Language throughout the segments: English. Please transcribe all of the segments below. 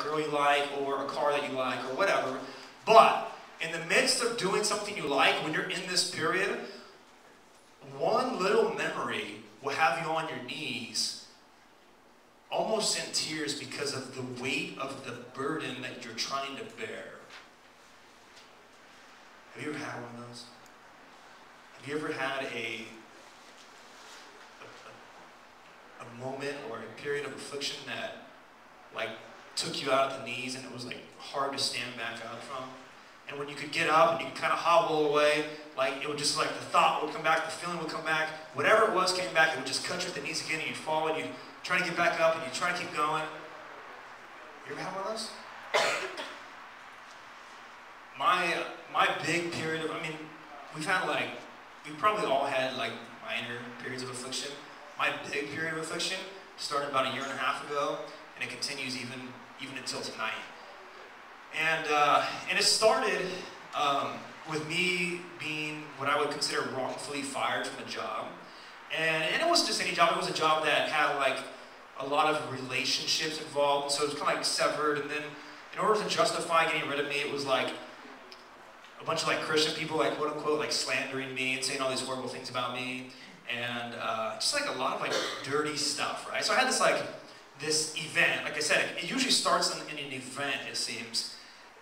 girl you like, or a car that you like, or whatever. But in the midst of doing something you like, when you're in this period, one little memory will have you on your knees, almost in tears because of the weight of the burden that you're trying to bear. Have you ever had one of those? Have you ever had a moment or a period of affliction that like took you out at the knees and it was like hard to stand back up from? And when you could get up and you could kind of hobble away, like it would just like the thought would come back, the feeling would come back, whatever it was came back, it would just cut you at the knees again and you'd fall and you'd try to get back up and you'd try to keep going. You ever had one of those? My big period of, we've probably all had like minor periods of affliction. My big period of affliction started about 1.5 years ago, and it continues even until tonight. And it started with me being what I would consider wrongfully fired from a job. And it wasn't just any job, it was a job that had like a lot of relationships involved, so it was kind of like severed. And then in order to justify getting rid of me, it was like a bunch of like Christian people, like quote unquote, like slandering me and saying all these horrible things about me. And just like a lot of like dirty stuff, right? So I had this event, like I said, it usually starts in an event, it seems.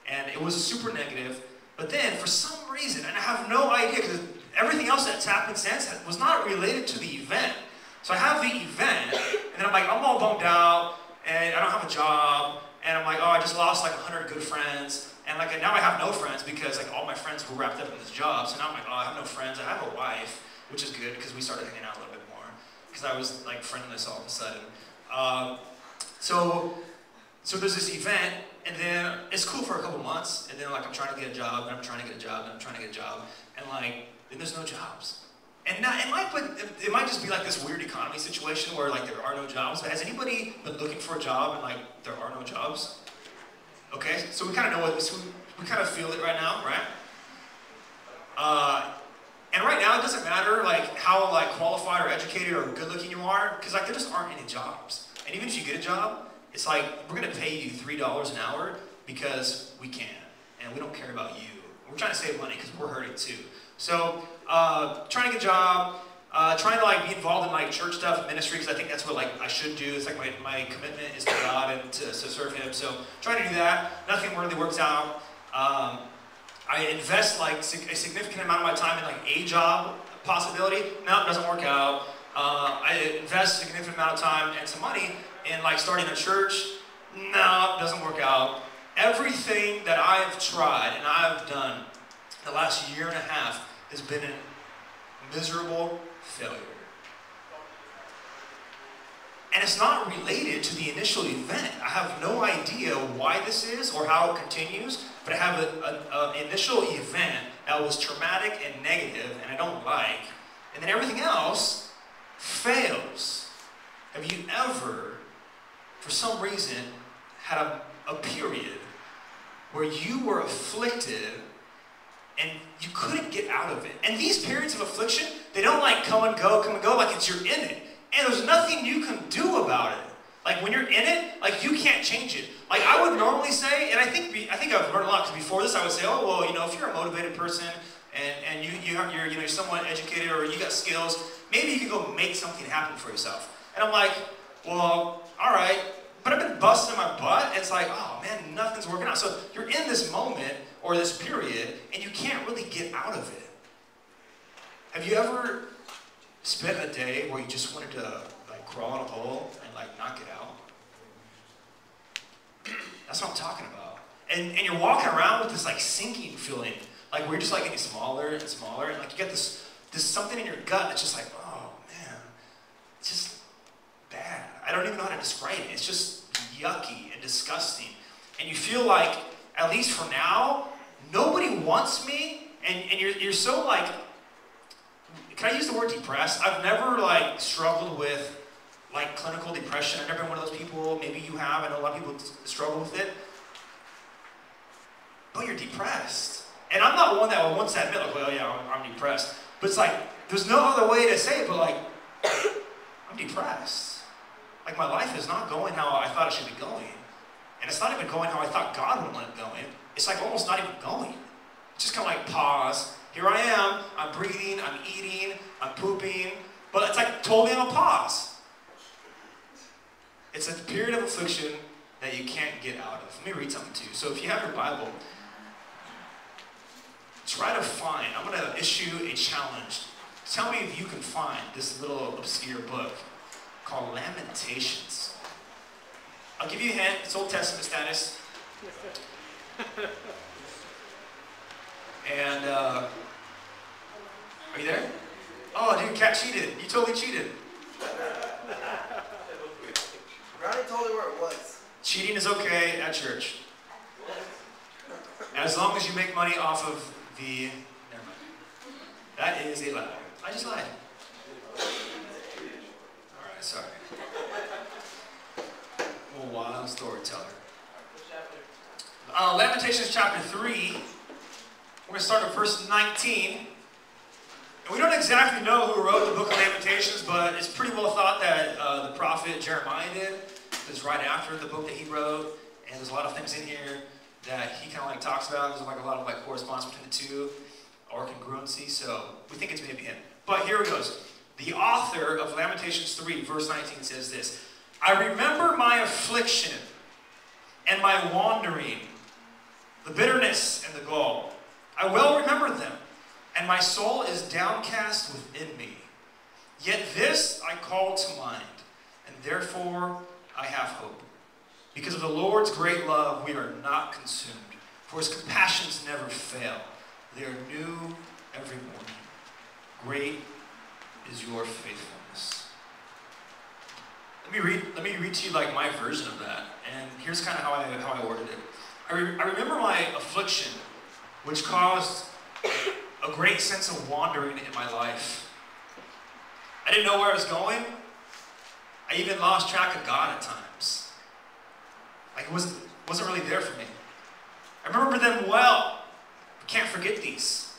And it was super negative, but then for some reason, and I have no idea, because everything else that's happened since was not related to the event. So I have the event, and then I'm like, I'm all bummed out, and I don't have a job, and I'm like, oh, I just lost like 100 good friends, and like now I have no friends because like all my friends were wrapped up in this job, so now I'm like, oh, I have no friends, I have a wife, which is good because we started hanging out a little bit more, because I was like friendless all of a sudden. So there's this event, and then it's cool for a couple months, and then like I'm trying to get a job, and I'm trying to get a job, and I'm trying to get a job, and like, then there's no jobs. And now, it might just be like this weird economy situation where like there are no jobs, but has anybody been looking for a job and like there are no jobs? Okay, so we kind of know what this, we kind of feel it right now, right? And right now it doesn't matter like how like qualified or educated or good looking you are, because like there just aren't any jobs. And even if you get a job, it's like we're gonna pay you $3 an hour because we can, and we don't care about you. We're trying to save money because we're hurting too. So trying to get a job, trying to like be involved in like church stuff and ministry, because I think that's what like I should do. It's like my commitment is to God and to serve Him. So trying to do that, nothing really works out. I invest like a significant amount of my time in like a job possibility. No, it doesn't work out. I invest a significant amount of time and some money in like starting a church. No, it doesn't work out. Everything that I've tried and I've done the last 1.5 years has been a miserable failure. And it's not related to the initial event. I have no idea why this is or how it continues, but I have an initial event that was traumatic and negative and I don't like, and then everything else fails. Have you ever, for some reason, had a period where you were afflicted and you couldn't get out of it? And these periods of affliction, they don't like come and go, like it's you're in it. And there's nothing you can do about it. Like when you're in it, like you can't change it. Like I would normally say, and I think I've learned a lot, because before this I would say, oh well, you know, if you're a motivated person and you're somewhat educated or you got skills, maybe you can go make something happen for yourself. And I'm like, well, all right, but I've been busting my butt, and it's like, oh man, nothing's working out. So you're in this moment or this period, and you can't really get out of it. Have you ever spent a day where you just wanted to like crawl in a hole and like not get out? That's what I'm talking about. And you're walking around with this like sinking feeling, like where you're just like getting smaller and smaller, and like you get this something in your gut that's just like, oh man, it's just bad. I don't even know how to describe it. It's just yucky and disgusting. And you feel like, at least for now, nobody wants me, and you're so like, can I use the word depressed? I've never like struggled with like clinical depression. I've never been one of those people. Maybe you have. I know a lot of people struggle with it. But you're depressed. And I'm not one that wants to admit like, well, yeah, I'm depressed. But it's like, there's no other way to say it, but like, I'm depressed. Like my life is not going how I thought it should be going. And it's not even going how I thought God would want it going. It's like almost not even going. It's just kind of like pause. Here I am. I'm breathing. I'm eating. I'm pooping. But it's like totally on a pause. It's a period of affliction that you can't get out of. Let me read something to you. So if you have your Bible, try to find. I'm going to issue a challenge. Tell me if you can find this little obscure book called Lamentations. I'll give you a hint. It's Old Testament status. And, are you there? Oh, dude, Kat cheated. You totally cheated. Ronnie told me where it was. Cheating is okay at church. As long as you make money off of the... Never mind. That is a lie. I just lied. Alright, sorry. I'm a wild storyteller. Lamentations chapter 3. We're going to start at verse 19. And we don't exactly know who wrote the book of Lamentations, but it's pretty well thought that the prophet Jeremiah did. It's right after the book that he wrote, and there's a lot of things in here that he kind of like talks about. There's like a lot of like correspondence between the two, or congruency, so we think it's maybe him. But here it goes. The author of Lamentations 3, verse 19 says this: I remember my affliction and my wandering, the bitterness and the gall. I well remember them, and my soul is downcast within me. Yet this I call to mind, and therefore I have hope. Because of the Lord's great love, we are not consumed, for his compassions never fail. They are new every morning. Great is your faithfulness. Let me read to you like my version of that. And here's kind of how I worded it. I remember my affliction, which caused a great sense of wandering in my life. I didn't know where I was going. I even lost track of God at times. Like it wasn't really there for me. I remember them well. I can't forget these.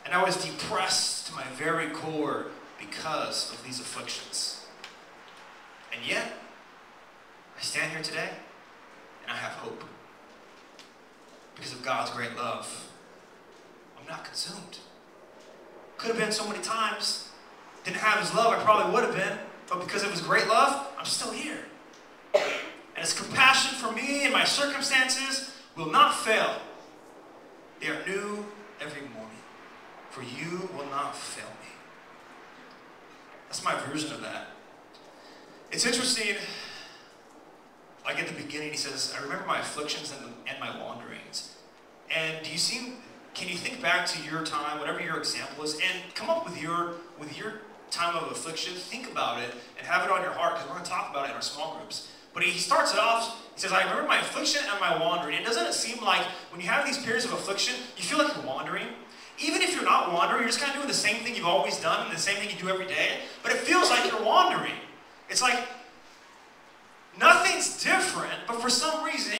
And I was depressed to my very core because of these afflictions. And yet, I stand here today and I have hope. Because of God's great love. I'm not consumed. Could have been so many times. Didn't have his love, I probably would have been. But because of his great love, I'm still here. And his compassion for me and my circumstances will not fail. They are new every morning. For you will not fail me. That's my version of that. It's interesting, like at the beginning he says, I remember my afflictions and my wanderings. And can you think back to your time, whatever your example is, and come up with your time of affliction, think about it, and have it on your heart, because we're going to talk about it in our small groups. But he starts it off, he says, I remember my affliction and my wandering. And doesn't it seem like when you have these periods of affliction, you feel like you're wandering? Even if you're not wandering, you're just kind of doing the same thing you've always done, and the same thing you do every day, but it feels like you're wandering. It's like nothing's different, but for some reason,